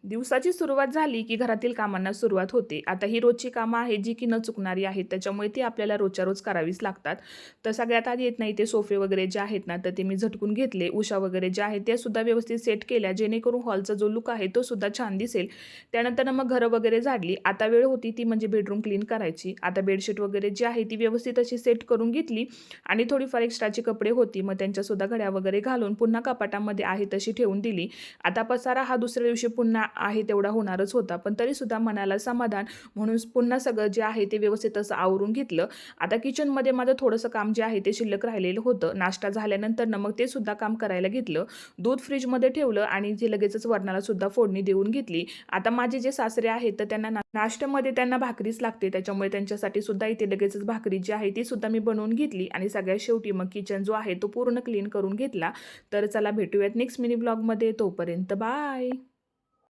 दिवसाची सुरुवात झाली, की घरातील कामांना सुरुवात होते. आता ही रोजची कामं आहेत, जी की न चुकणारी आहेत. त्याच्यामुळे ती आपल्याला रोजच्या रोज करावीच लागतात. तर सगळ्यात आधी येत नाही ते सोफे वगैरे जे आहेत ना, तर ते मी झटकून घेतले. उशा वगैरे ज्या आहेत, त्या सुद्धा व्यवस्थित सेट केल्या, जेणेकरून हॉलचा जो लूक आहे, तो सुद्धा छान दिसेल. त्यानंतर मग घरं वगैरे झाडली. आता वेळ होती ती म्हणजे बेडरूम क्लीन करायची. आता बेडशीट वगैरे जी आहे, ती व्यवस्थित अशी सेट करून घेतली आणि थोडीफार एक्स्ट्राची कपडे होती. मग त्यांच्यासुद्धा घड्या वगैरे घालून पुन्हा कपाटामध्ये आहे तशी ठेवून दिली. आता पसारा हा दुसऱ्या दिवशी पुन्हा आहे तेवढा होणारच होता. पण तरीसुद्धा मनाला समाधान म्हणून पुन्हा सगळं जे आहे ते व्यवस्थित असं आवरून घेतलं. आता किचनमध्ये माझं थोडंसं काम जे आहे ते शिल्लक राहिलेलं होतं. नाश्ता झाल्यानंतर मग ते सुद्धा काम करायला घेतलं. दूध फ्रिजमध्ये ठेवलं आणि ते लगेचच वरणाला सुद्धा फोडणी देऊन घेतली. आता माझे जे सासरे आहेत तर त्यांना नाश्त्यामध्ये त्यांना भाकरीच लागते. त्याच्यामुळे त्यांच्यासाठी सुद्धा इथे लगेचच भाकरी जी आहे ती सुद्धा मी बनवून घेतली आणि सगळ्यात शेवटी मग किचन जो आहे तो पूर्ण क्लीन करून घेतला. तर चला भेटूयात नेक्स्ट मिनी ब्लॉगमध्ये. तोपर्यंत बाय.